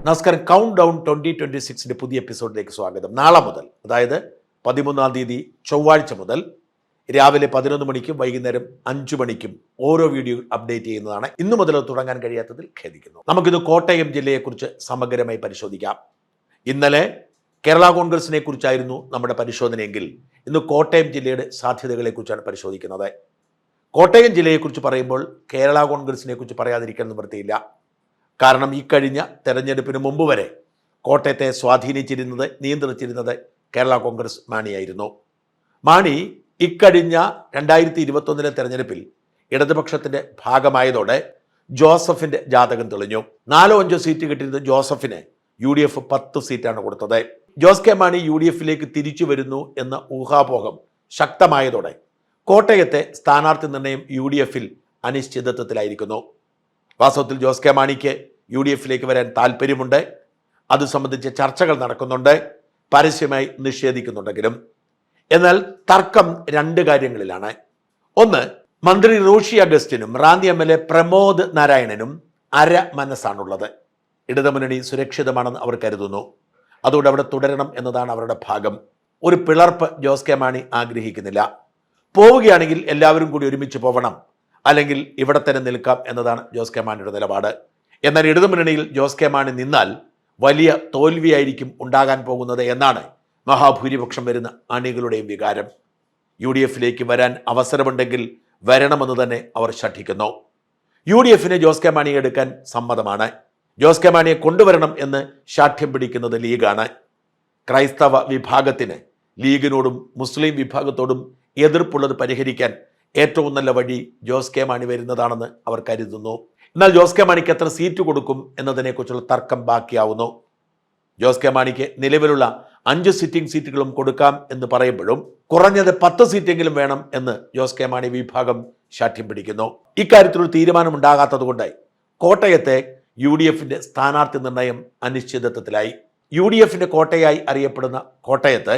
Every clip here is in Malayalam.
നമസ്കാരം. കൗണ്ട് ഡൗൺ 2026 പുതിയ എപ്പിസോഡിലേക്ക് സ്വാഗതം. നാളെ മുതൽ, അതായത് 13-ാം തീയതി ചൊവ്വാഴ്ച മുതൽ രാവിലെ 11 മണിക്കും വൈകുന്നേരം 5 മണിക്കും ഓരോ വീഡിയോ അപ്ഡേറ്റ് ചെയ്യുന്നതാണ്. ഇന്നു മുതൽ തുടങ്ങാൻ കഴിയാത്തതിൽ ഖേദിക്കുന്നു. നമുക്കിന്ന് കോട്ടയം ജില്ലയെക്കുറിച്ച് സമഗ്രമായി പരിശോധിക്കാം. ഇന്നലെ കേരള കോൺഗ്രസിനെ കുറിച്ചായിരുന്നു നമ്മുടെ പരിശോധനയെങ്കിൽ ഇന്ന് കോട്ടയം ജില്ലയുടെ സാധ്യതകളെക്കുറിച്ചാണ് പരിശോധിക്കുന്നത്. കോട്ടയം ജില്ലയെക്കുറിച്ച് പറയുമ്പോൾ കേരള കോൺഗ്രസിനെ കുറിച്ച് പറയാതിരിക്കാൻ നിവൃത്തിയില്ല. കാരണം ഈ കഴിഞ്ഞ തെരഞ്ഞെടുപ്പിന് മുമ്പ് വരെ കോട്ടയത്തെ സ്വാധീനിച്ചിരുന്നത്, നിയന്ത്രിച്ചിരുന്നത് കേരള കോൺഗ്രസ് മാണിയായിരുന്നു. മാണി ഇക്കഴിഞ്ഞ 2021 തെരഞ്ഞെടുപ്പിൽ ഇടതുപക്ഷത്തിന്റെ ഭാഗമായതോടെ ജോസഫിന്റെ ജാതകം തെളിഞ്ഞു. 4-5 സീറ്റ് കിട്ടിയിരുന്നത് ജോസഫിന് UDF 10 സീറ്റാണ് കൊടുത്തത്. ജോസ് കെ മാണി UDFിലേക്ക് തിരിച്ചു വരുന്നു എന്ന ഊഹാപോഹം ശക്തമായതോടെ കോട്ടയത്തെ സ്ഥാനാർത്ഥി നിർണയം UDFിൽ അനിശ്ചിതത്വത്തിലായിരിക്കുന്നു. വാസ്തവത്തിൽ ജോസ് കെ മാണിക്ക് UDFിലേക്ക് വരാൻ താല്പര്യമുണ്ട്. അത് സംബന്ധിച്ച് ചർച്ചകൾ നടക്കുന്നുണ്ട്, പരസ്യമായി നിഷേധിക്കുന്നുണ്ടെങ്കിലും. എന്നാൽ തർക്കം 2 കാര്യങ്ങളിലാണ്. ഒന്ന്, മന്ത്രി റോഷി അഗസ്റ്റിനും റാന്നി MLA പ്രമോദ് നാരായണനും മനസ്സാണുള്ളത്. ഇടതുമുന്നണി സുരക്ഷിതമാണെന്ന് അവർ കരുതുന്നു. അതുകൊണ്ട് അവിടെ തുടരണം എന്നതാണ് അവരുടെ ഭാഗം. ഒരു പിളർപ്പ് ജോസ് കെ മാണി ആഗ്രഹിക്കുന്നില്ല. പോവുകയാണെങ്കിൽ എല്ലാവരും കൂടി ഒരുമിച്ച് പോകണം, അല്ലെങ്കിൽ ഇവിടെ തന്നെ നിൽക്കാം എന്നതാണ് ജോസ് കെ മാണിയുടെ നിലപാട്. എന്നാൽ ഇടതുമുന്നണിയിൽ ജോസ് കെ മാണി നിന്നാൽ വലിയ തോൽവിയായിരിക്കും ഉണ്ടാകാൻ പോകുന്നത് എന്നാണ് മഹാഭൂരിപക്ഷം വരുന്ന അണികളുടെയും വികാരം. UDFിലേക്ക് വരാൻ അവസരമുണ്ടെങ്കിൽ വരണമെന്ന് തന്നെ അവർ ശഠിക്കുന്നു. UDFിനെ ജോസ് കെ മാണിയെ എടുക്കാൻ സമ്മതമാണ്. ജോസ് കെ മാണിയെ കൊണ്ടുവരണം എന്ന് ശാഠ്യം പിടിക്കുന്നത് ലീഗാണ്. ക്രൈസ്തവ വിഭാഗത്തിന് ലീഗിനോടും മുസ്ലിം വിഭാഗത്തോടും എതിർപ്പുള്ളത് പരിഹരിക്കാൻ ഏറ്റവും നല്ല വഴി ജോസ് കെ മാണി വരുന്നതാണെന്ന് അവർ കരുതുന്നു. എന്നാൽ ജോസ് കെ മാണിക്ക് എത്ര സീറ്റ് കൊടുക്കും എന്നതിനെക്കുറിച്ചുള്ള തർക്കം ബാക്കിയാവുന്നു. ജോസ് കെ മാണിക്ക് നിലവിലുള്ള 5 സിറ്റിംഗ് സീറ്റുകളും കൊടുക്കാം എന്ന് പറയുമ്പോഴും കുറഞ്ഞത് 10 സീറ്റെങ്കിലും വേണം എന്ന് ജോസ് കെ മാണി വിഭാഗം ശാഠ്യം പിടിക്കുന്നു. ഇക്കാര്യത്തിലൊരു തീരുമാനമുണ്ടാകാത്തതുകൊണ്ട് കോട്ടയത്തെ UDFിന്റെ സ്ഥാനാർത്ഥി നിർണയം അനിശ്ചിതത്വത്തിലായി. UDFിന്റെ കോട്ടയായി അറിയപ്പെടുന്ന കോട്ടയത്ത്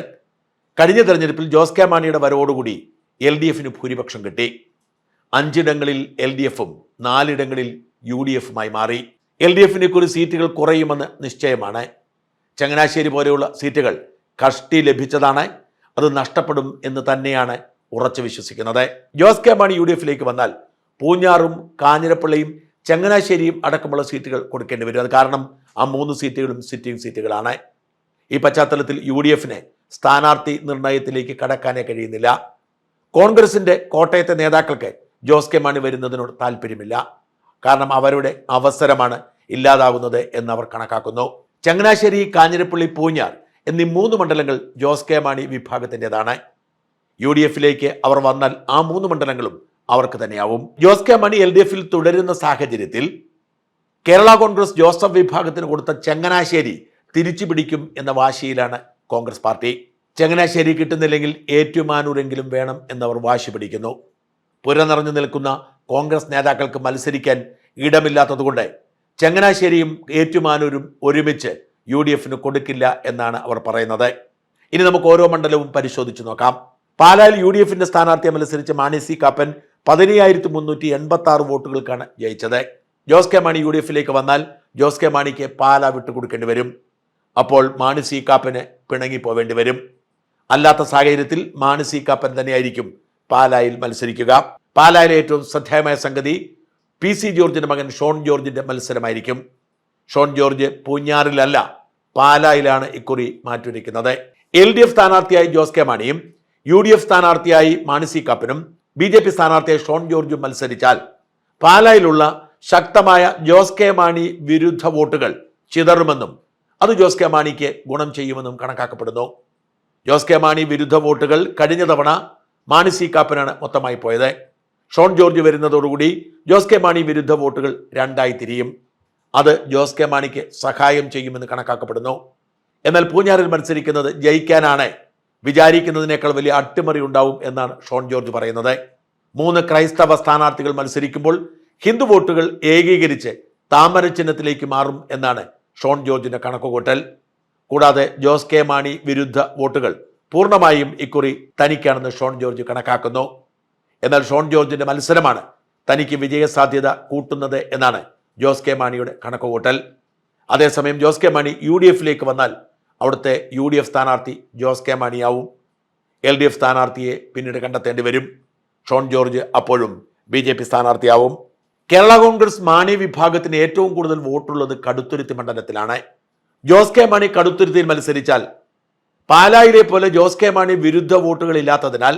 കഴിഞ്ഞ തെരഞ്ഞെടുപ്പിൽ ജോസ് കെ മാണിയുടെ വരവോടുകൂടി LDFിന് ഭൂരിപക്ഷം കിട്ടി. 5 ഇടങ്ങളിൽ LDFും 4 ഇടങ്ങളിൽ UDFുമായി മാറി. LDFിന് ഒരു സീറ്റുകൾ കുറയുമെന്ന് നിശ്ചയമാണ്. ചങ്ങനാശ്ശേരി പോലെയുള്ള സീറ്റുകൾ കഷ്ടി ലഭിച്ചതാണ്. അത് നഷ്ടപ്പെടും എന്ന് തന്നെയാണ് ഉറച്ചു വിശ്വസിക്കുന്നത്. ജോസ് കെ മാണി UDFിലേക്ക് വന്നാൽ പൂഞ്ഞാറും കാഞ്ഞിരപ്പള്ളിയും ചങ്ങനാശ്ശേരിയും അടക്കമുള്ള സീറ്റുകൾ കൊടുക്കേണ്ടി വരും. അത് കാരണം ആ 3 സീറ്റുകളും സിറ്റിംഗ് സീറ്റുകളാണ്. ഈ പശ്ചാത്തലത്തിൽ UDFിന് സ്ഥാനാർത്ഥി നിർണയത്തിലേക്ക് കടക്കാനേ കഴിയുന്നില്ല. കോൺഗ്രസിന്റെ കോട്ടയത്തെ നേതാക്കൾക്ക് ജോസ് കെ മാണി വരുന്നതിനോട് താല്പര്യമില്ല. കാരണം അവരുടെ അവസരമാണ് ഇല്ലാതാകുന്നത് എന്ന് അവർ കണക്കാക്കുന്നു. ചങ്ങനാശ്ശേരി, കാഞ്ഞിരപ്പള്ളി, പൂഞ്ഞാർ എന്നീ 3 മണ്ഡലങ്ങൾ ജോസ് കെ മാണി വിഭാഗത്തിൻ്റെതാണ്. UDFിലേക്ക് അവർ വന്നാൽ ആ 3 മണ്ഡലങ്ങളും അവർക്ക് തന്നെയാവും. ജോസ് കെ മാണി LDFിൽ തുടരുന്ന സാഹചര്യത്തിൽ കേരള കോൺഗ്രസ് ജോസഫ് വിഭാഗത്തിന് കൊടുത്ത ചങ്ങനാശ്ശേരി തിരിച്ചു പിടിക്കും എന്ന വാശിയിലാണ് കോൺഗ്രസ് പാർട്ടി. ചങ്ങനാശ്ശേരി കിട്ടുന്നില്ലെങ്കിൽ ഏറ്റുമാനൂരെങ്കിലും വേണം എന്നവർ വാശി പിടിക്കുന്നു. പുര നിറഞ്ഞു നിൽക്കുന്ന കോൺഗ്രസ് നേതാക്കൾക്ക് മത്സരിക്കാൻ ഇടമില്ലാത്തതുകൊണ്ട് ചങ്ങനാശ്ശേരിയും ഏറ്റുമാനൂരും ഒരുമിച്ച് UDFിന് കൊടുക്കില്ല എന്നാണ് അവർ പറയുന്നത്. ഇനി നമുക്ക് ഓരോ മണ്ഡലവും പരിശോധിച്ച് നോക്കാം. പാലായിൽ UDFിന്റെ സ്ഥാനാർത്ഥിയെ മത്സരിച്ച് മാണി സി കാപ്പൻ 15,386 വോട്ടുകൾക്കാണ് ജയിച്ചത്. ജോസ് കെ മാണി UDFിലേക്ക് വന്നാൽ ജോസ് കെ മാണിക്ക് പാല വിട്ടുകൊടുക്കേണ്ടി വരും. അപ്പോൾ മാണി സി കാപ്പന് പിണങ്ങിപ്പോവേണ്ടി വരും. അല്ലാത്ത സാഹചര്യത്തിൽ മാണി സി കാപ്പൻ തന്നെയായിരിക്കും പാലായിൽ മത്സരിക്കുക. പാലായിലെ ഏറ്റവും ശ്രദ്ധേയമായ സംഗതി PC ജോർജിന്റെ മകൻ ഷോൺ ജോർജിന്റെ മത്സരമായിരിക്കും. ഷോൺ ജോർജ് പൂഞ്ഞാറിലല്ല, പാലായിലാണ് ഇക്കുറി മാറ്റുരയ്ക്കുന്നത്. LDF സ്ഥാനാർത്ഥിയായി ജോസ് കെ മാണിയും UDF സ്ഥാനാർത്ഥിയായി മാണി സി കാപ്പനും BJP സ്ഥാനാർത്ഥിയായി ഷോൺ ജോർജും മത്സരിച്ചാൽ പാലായിലുള്ള ശക്തമായ ജോസ് കെ മാണി വിരുദ്ധ വോട്ടുകൾ ചിതറുമെന്നും അത് ജോസ് കെ മാണിക്ക് ഗുണം ചെയ്യുമെന്നും കണക്കാക്കപ്പെടുന്നു. ജോസ് കെ മാണി വിരുദ്ധ വോട്ടുകൾ കഴിഞ്ഞ തവണ മാണി സി കാപ്പനാണ് മൊത്തമായി പോയത്. ഷോൺ ജോർജ് വരുന്നതോടുകൂടി ജോസ് കെ മാണി വിരുദ്ധ വോട്ടുകൾ 2ആയി തിരിയും. അത് ജോസ് കെ മാണിക്ക് സഹായം ചെയ്യുമെന്ന് കണക്കാക്കപ്പെടുന്നു. എന്നാൽ പൂഞ്ഞാറിൽ മത്സരിക്കുന്നത് ജയിക്കാനാണ്, വിചാരിക്കുന്നതിനേക്കാൾ വലിയ അട്ടിമറി ഉണ്ടാവും എന്നാണ് ഷോൺ ജോർജ് പറയുന്നത്. 3 ക്രൈസ്തവ സ്ഥാനാർത്ഥികൾ മത്സരിക്കുമ്പോൾ ഹിന്ദു വോട്ടുകൾ ഏകീകരിച്ച് താമര ചിഹ്നത്തിലേക്ക് മാറും എന്നാണ് ഷോൺ ജോർജിന്റെ കണക്കുകൂട്ടൽ. കൂടാതെ ജോസ് കെ മാണി വിരുദ്ധ വോട്ടുകൾ പൂർണ്ണമായും ഇക്കുറി തനിക്കാണെന്ന് ഷോൺ ജോർജ് കണക്കാക്കുന്നു. എന്നാൽ ഷോൺ ജോർജിന്റെ മത്സരമാണ് തനിക്ക് വിജയസാധ്യത കൂട്ടുന്നത് എന്നാണ് ജോസ് കെ മാണിയുടെ കണക്കുകൂട്ടൽ. അതേസമയം ജോസ് കെ മാണി UDF-ലേക്ക് വന്നാൽ അവിടുത്തെ UDF സ്ഥാനാർത്ഥി ജോസ് കെ മാണിയാവും. LDF സ്ഥാനാർത്ഥിയെ പിന്നീട് കണ്ടെത്തേണ്ടി വരും. ഷോൺ ജോർജ് അപ്പോഴും BJP സ്ഥാനാർത്ഥിയാവും. കേരള കോൺഗ്രസ് മാണി വിഭാഗത്തിന് ഏറ്റവും കൂടുതൽ വോട്ടുള്ളത് കടുത്തുരുത്തി മണ്ഡലത്തിലാണ്. ജോസ് കെ മാണി കടുത്തുരുത്തിയിൽ മത്സരിച്ചാൽ പാലായിലെ പോലെ ജോസ് കെ മാണി വിരുദ്ധ വോട്ടുകൾ ഇല്ലാത്തതിനാൽ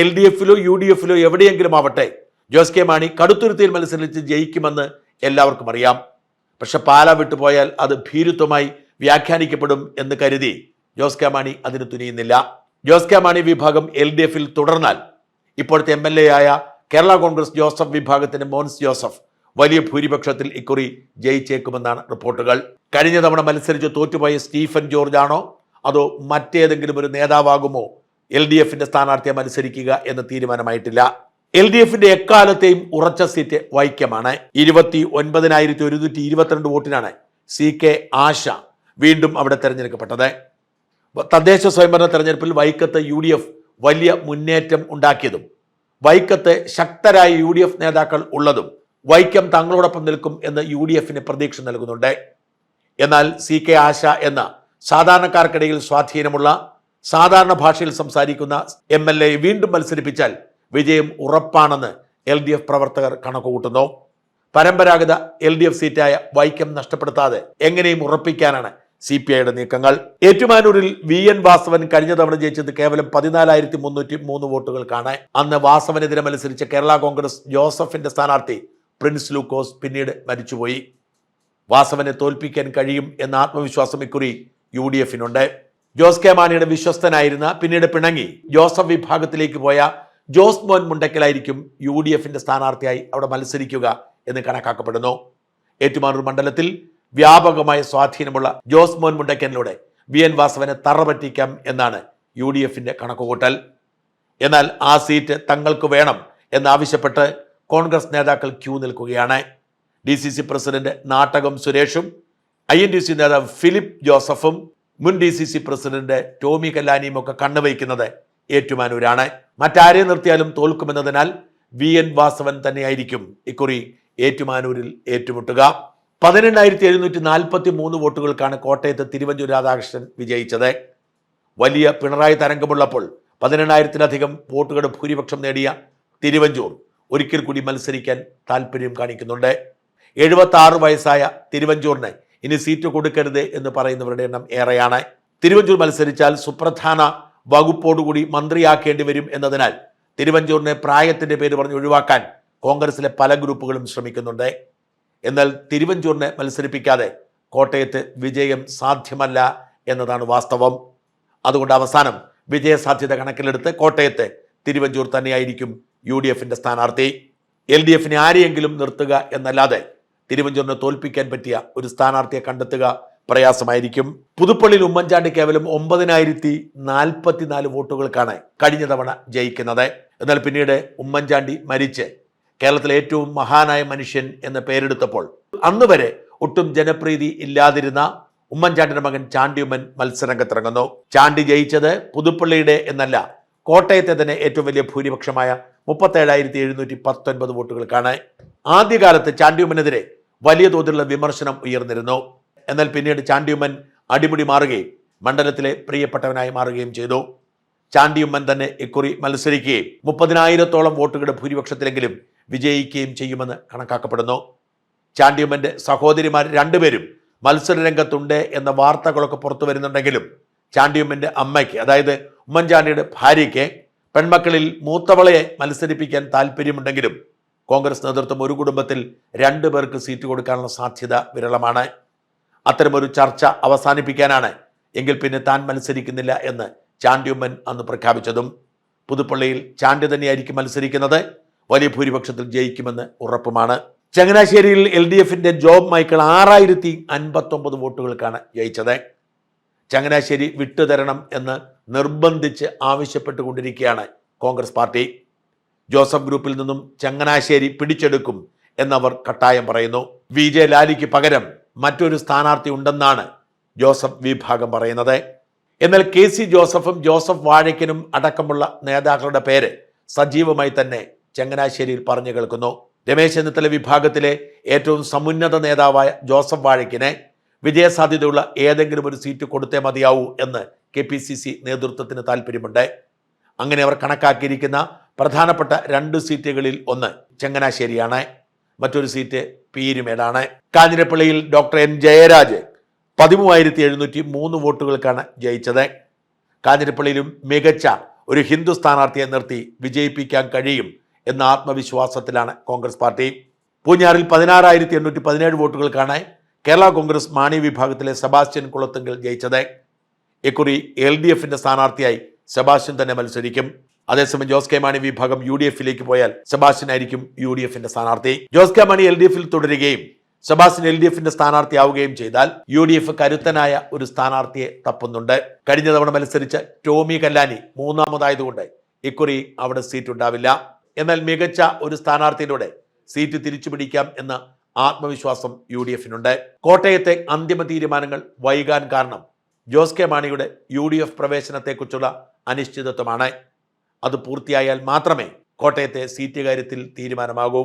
LDF-ലോ UDF-ലോ എവിടെയെങ്കിലും ആവട്ടെ ജോസ് കെ മാണി കടുത്തുരുത്തിയിൽ മത്സരിച്ച് ജയിക്കുമെന്ന് എല്ലാവർക്കും അറിയാം. പക്ഷെ പാല വിട്ടുപോയാൽ അത് ഭീരുത്വമായി വ്യാഖ്യാനിക്കപ്പെടും എന്ന് കരുതി ജോസ് കെ മാണി അതിന് തുനിയുന്നില്ല. ജോസ് കെ മാണി വിഭാഗം LDF-ൽ തുടർന്നാൽ ഇപ്പോഴത്തെ MLA ആയ കേരള കോൺഗ്രസ് ജോസഫ് വിഭാഗത്തിന്റെ മോൻസ് ജോസഫ് വലിയ ഭൂരിപക്ഷത്തിൽ ഇക്കുറി ജയിച്ചേക്കുമെന്നാണ് റിപ്പോർട്ടുകൾ. കഴിഞ്ഞ തവണ മത്സരിച്ച് തോറ്റുപോയ സ്റ്റീഫൻ ജോർജ് ആണോ അതോ മറ്റേതെങ്കിലും ഒരു നേതാവാകുമോ LDF-ന്റെ സ്ഥാനാർത്ഥിയെ മത്സരിക്കുക എന്ന് തീരുമാനമായിട്ടില്ല. LDF-ന്റെ എക്കാലത്തെയും ഉറച്ച സീറ്റ് വൈക്കമാണ്. 29,122 വോട്ടിനാണ് CK ആശ വീണ്ടും അവിടെ തെരഞ്ഞെടുക്കപ്പെട്ടത്. തദ്ദേശ സ്വയംഭരണ തെരഞ്ഞെടുപ്പിൽ വൈക്കത്ത് UDF വലിയ മുന്നേറ്റം ഉണ്ടാക്കിയതും വൈക്കത്ത് ശക്തരായ UDF നേതാക്കൾ ഉള്ളതും വൈക്കം തങ്ങളോടൊപ്പം നിൽക്കും എന്ന് UDF-ന് പ്രതീക്ഷ നൽകുന്നുണ്ട്. എന്നാൽ CK ആശ എന്ന സാധാരണക്കാർക്കിടയിൽ സ്വാധീനമുള്ള സാധാരണ ഭാഷയിൽ സംസാരിക്കുന്ന MLA വീണ്ടും മത്സരിപ്പിച്ചാൽ വിജയം ഉറപ്പാണെന്ന് LDF പ്രവർത്തകർ കണക്കുകൂട്ടുന്നു. പരമ്പരാഗത LDF സീറ്റായ വൈക്കം നഷ്ടപ്പെടുത്താതെ എങ്ങനെയും ഉറപ്പിക്കാനാണ് CPI-യുടെ നീക്കങ്ങൾ. ഏറ്റുമാനൂരിൽ VN വാസവൻ കഴിഞ്ഞ തവണ ജയിച്ചത് കേവലം 14,303 വോട്ടുകൾക്കാണ്. അന്ന് വാസവനെതിരെ മത്സരിച്ച കേരള കോൺഗ്രസ് ജോസഫിന്റെ സ്ഥാനാർത്ഥി പ്രിൻസ് ലൂക്കോസ് പിന്നീട് മരിച്ചുപോയി. വാസവനെ തോൽപ്പിക്കാൻ കഴിയും എന്ന ആത്മവിശ്വാസം ഇക്കുറി UDF-നുണ്ട്. ജോസ് കെ മാണിയുടെ വിശ്വസ്തനായിരുന്ന പിന്നീട് പിണങ്ങി ജോസഫ് വിഭാഗത്തിലേക്ക് പോയ ജോസ് മോൻ മുണ്ടക്കലായിരിക്കും UDF-ന്റെ സ്ഥാനാർത്ഥിയായി അവിടെ മത്സരിക്കുക എന്ന് കണക്കാക്കപ്പെടുന്നു. ഏറ്റുമാനൂർ മണ്ഡലത്തിൽ വ്യാപകമായ സ്വാധീനമുള്ള ജോസ് മോൻ മുണ്ടക്കലിലൂടെ VN വാസവനെ തറപറ്റിക്കാം എന്നാണ് UDF-ന്റെ കണക്കുകൂട്ടൽ. എന്നാൽ ആ സീറ്റ് തങ്ങൾക്ക് വേണം എന്നാവശ്യപ്പെട്ട് കോൺഗ്രസ് നേതാക്കൾ ക്യൂ നിൽക്കുകയാണ്. DCC പ്രസിഡന്റ് നാട്ടകം സുരേഷും INTC നേതാവ് ഫിലിപ്പ് ജോസഫും മുൻ DCC പ്രസിഡന്റ് ടോമി കല്ലാനിയും ഒക്കെ കണ്ണുവയ്ക്കുന്നത് ഏറ്റുമാനൂരാണ്. മറ്റാരെ നിർത്തിയാലും തോൽക്കുമെന്നതിനാൽ VN വാസവൻ തന്നെയായിരിക്കും ഇക്കുറി ഏറ്റുമാനൂരിൽ ഏറ്റുമുട്ടുക. 18,743 വോട്ടുകൾക്കാണ് കോട്ടയത്ത് തിരുവഞ്ചൂർ രാധാകൃഷ്ണൻ വിജയിച്ചത്. വലിയ പിണറായി തരംഗമുള്ളപ്പോൾ 18,000-ലധികം വോട്ടുകളുടെ ഭൂരിപക്ഷം നേടിയ തിരുവഞ്ചൂർ ഒരിക്കൽ കൂടി മത്സരിക്കാൻ താല്പര്യം കാണിക്കുന്നുണ്ട്. 76 വയസ്സായ തിരുവഞ്ചൂരിന് ഇനി സീറ്റ് കൊടുക്കരുത് എന്ന് പറയുന്നവരുടെ എണ്ണം ഏറെയാണ്. തിരുവഞ്ചൂർ മത്സരിച്ചാൽ സുപ്രധാന വകുപ്പോടുകൂടി മന്ത്രിയാക്കേണ്ടി വരും എന്നതിനാൽ തിരുവഞ്ചൂരിനെ പ്രായത്തിന്റെ പേര് പറഞ്ഞ് ഒഴിവാക്കാൻ കോൺഗ്രസിലെ പല ഗ്രൂപ്പുകളും ശ്രമിക്കുന്നുണ്ട്. എന്നാൽ തിരുവഞ്ചൂരിനെ മത്സരിപ്പിക്കാതെ കോട്ടയത്ത് വിജയം സാധ്യമല്ല എന്നതാണ് വാസ്തവം. അതുകൊണ്ട് അവസാനം വിജയസാധ്യത കണക്കിലെടുത്ത് കോട്ടയത്ത് തിരുവഞ്ചൂർ തന്നെയായിരിക്കും UDF-ന്റെ സ്ഥാനാർത്ഥി. LDF-നെ ആരെയെങ്കിലും നിർത്തുക എന്നല്ലാതെ തിരുവഞ്ചൂരിനെ തോൽപ്പിക്കാൻ പറ്റിയ ഒരു സ്ഥാനാർത്ഥിയെ കണ്ടെത്തുക പ്രയാസമായിരിക്കും. പുതുപ്പള്ളിയിൽ ഉമ്മൻചാണ്ടി കേവലം 9,044 വോട്ടുകൾക്കാണ് കഴിഞ്ഞ തവണ ജയിക്കുന്നത്. എന്നാൽ പിന്നീട് ഉമ്മൻചാണ്ടി മരിച്ച് കേരളത്തിലെ ഏറ്റവും മഹാനായ മനുഷ്യൻ എന്ന് പേരെടുത്തപ്പോൾ അന്ന് വരെ ഒട്ടും ജനപ്രീതി ഇല്ലാതിരുന്ന ഉമ്മൻചാണ്ടിയുടെ മകൻ ചാണ്ടി ഉമ്മൻ മത്സരരംഗത്തിറങ്ങുന്നു. ചാണ്ടി ജയിച്ചത് പുതുപ്പള്ളിയുടെ എന്നല്ല കോട്ടയത്തെ തന്നെ ഏറ്റവും വലിയ ഭൂരിപക്ഷമായ 37,719 വോട്ടുകൾക്കാണ്. ആദ്യകാലത്ത് ചാണ്ടി ഉമ്മനെതിരെ വലിയ തോതിലുള്ള വിമർശനം ഉയർന്നിരുന്നു. എന്നാൽ പിന്നീട് ചാണ്ടി ഉമ്മൻ അടിമുടി മാറുകയും മണ്ഡലത്തിലെ പ്രിയപ്പെട്ടവനായി മാറുകയും ചെയ്തു. ചാണ്ടി ഉമ്മൻ തന്നെ ഇക്കുറി മത്സരിക്കുകയും 30,000-ഓളം വോട്ടുകളുടെ ഭൂരിപക്ഷത്തിലെങ്കിലും വിജയിക്കുകയും ചെയ്യുമെന്ന് കണക്കാക്കപ്പെടുന്നു. ചാണ്ടി ഉമ്മന്റെ സഹോദരിമാർ രണ്ടുപേരും മത്സരരംഗത്തുണ്ട് എന്ന വാർത്തകളൊക്കെ പുറത്തു വരുന്നുണ്ടെങ്കിലും ചാണ്ടി ഉമ്മന്റെ അമ്മയ്ക്ക്, അതായത് ഉമ്മൻചാണ്ടിയുടെ ഭാര്യയ്ക്ക് പെൺമക്കളിൽ മൂത്തവളെ മത്സരിപ്പിക്കാൻ താല്പര്യമുണ്ടെങ്കിലും കോൺഗ്രസ് നേതൃത്വം ഒരു കുടുംബത്തിൽ 2 പേർക്ക് സീറ്റ് കൊടുക്കാനുള്ള സാധ്യത വിരളമാണ്. അത്തരമൊരു ചർച്ച അവസാനിപ്പിക്കാനാണ് എങ്കിൽ പിന്നെ താൻ മത്സരിക്കുന്നില്ല എന്ന് ചാണ്ടി ഉമ്മൻ അന്ന് പ്രഖ്യാപിച്ചതും. പുതുപ്പള്ളിയിൽ ചാണ്ടി തന്നെയായിരിക്കും മത്സരിക്കുന്നത്. വലിയ ഭൂരിപക്ഷത്തിൽ ജയിക്കുമെന്ന് ഉറപ്പുമാണ്. ചങ്ങനാശ്ശേരിയിൽ LDF-ന്റെ ജോബ് മൈക്കിൾ 6,059 വോട്ടുകൾക്കാണ് ജയിച്ചത്. ചങ്ങനാശ്ശേരി വിട്ടുതരണം എന്ന് നിർബന്ധിച്ച് ആവശ്യപ്പെട്ടുകൊണ്ടിരിക്കുകയാണ് കോൺഗ്രസ് പാർട്ടി. ജോസഫ് ഗ്രൂപ്പിൽ നിന്നും ചങ്ങനാശ്ശേരി പിടിച്ചെടുക്കും എന്നവർ കട്ടായം പറയുന്നു. VJ ലാലിക്ക് പകരം മറ്റൊരു സ്ഥാനാർത്ഥി ഉണ്ടെന്നാണ് ജോസഫ് വിഭാഗം പറയുന്നത്. എന്നാൽ KC ജോസഫും ജോസഫ് വാഴയ്ക്കനും അടക്കമുള്ള നേതാക്കളുടെ പേര് സജീവമായി തന്നെ ചങ്ങനാശ്ശേരിയിൽ പറഞ്ഞു കേൾക്കുന്നു. രമേശ് ചെന്നിത്തല വിഭാഗത്തിലെ ഏറ്റവും സമുന്നത നേതാവായ ജോസഫ് വാഴയ്ക്കിനെ വിജയസാധ്യതയുള്ള ഏതെങ്കിലും ഒരു സീറ്റ് കൊടുത്തേ മതിയാവൂ എന്ന് KPCC നേതൃത്വത്തിന് താല്പര്യമുണ്ട്. അങ്ങനെ അവർ കണക്കാക്കിയിരിക്കുന്ന പ്രധാനപ്പെട്ട 2 സീറ്റുകളിൽ ഒന്ന് ചങ്ങനാശ്ശേരിയാണ്, മറ്റൊരു സീറ്റ് പീരുമേടാണ്. കാഞ്ഞിരപ്പള്ളിയിൽ ഡോക്ടർ N ജയരാജ് 13,703 വോട്ടുകൾക്കാണ് ജയിച്ചത്. കാഞ്ഞിരപ്പള്ളിയിലും മികച്ച ഒരു ഹിന്ദു സ്ഥാനാർത്ഥിയെ നിർത്തി വിജയിപ്പിക്കാൻ കഴിയും എന്ന ആത്മവിശ്വാസത്തിലാണ് കോൺഗ്രസ് പാർട്ടി. പൂഞ്ഞാറിൽ 16,817 വോട്ടുകൾക്കാണ് കേരള കോൺഗ്രസ് മാണി വിഭാഗത്തിലെ സെബാസ്റ്റ്യൻ കുളത്തുങ്കൽ ജയിച്ചത്. ഇക്കുറി LDFന്റെ സ്ഥാനാർത്ഥിയായി സെബാസ്റ്റ്യൻ തന്നെ മത്സരിക്കും. അതേസമയം ജോസ് കെ മാണി വിഭാഗം UDFിലേക്ക് പോയാൽ സെബാസ്റ്റ്യൻ ആയിരിക്കും UDFന്റെ സ്ഥാനാർത്ഥി. ജോസ് കെ മാണി LDFിൽ തുടരുകയും സെബാസ്റ്റ്യൻ LDFന്റെ സ്ഥാനാർത്ഥിയാവുകയും ചെയ്താൽ UDF കരുത്തനായ ഒരു സ്ഥാനാർത്ഥിയെ തപ്പുന്നുണ്ട്. കഴിഞ്ഞ തവണ മത്സരിച്ച ടോമി കല്ലാനി മൂന്നാമതായതുകൊണ്ട് ഇക്കുറി അവിടെ സീറ്റ് ഉണ്ടാവില്ല. എന്നാൽ മികച്ച ഒരു സ്ഥാനാർത്ഥിയിലൂടെ സീറ്റ് തിരിച്ചു പിടിക്കാം എന്ന ആത്മവിശ്വാസം UDFിനുണ്ട്. കോട്ടയത്തെ അന്തിമ തീരുമാനങ്ങൾ വൈകാൻ കാരണം ജോസ് കെ മാണിയുടെ UDF പ്രവേശനത്തെക്കുറിച്ചുള്ള അനിശ്ചിതത്വമാണ്. അത് പൂർത്തിയായാൽ മാത്രമേ കോട്ടയത്തെ സീറ്റ് കാര്യത്തിൽ തീരുമാനമാകൂ.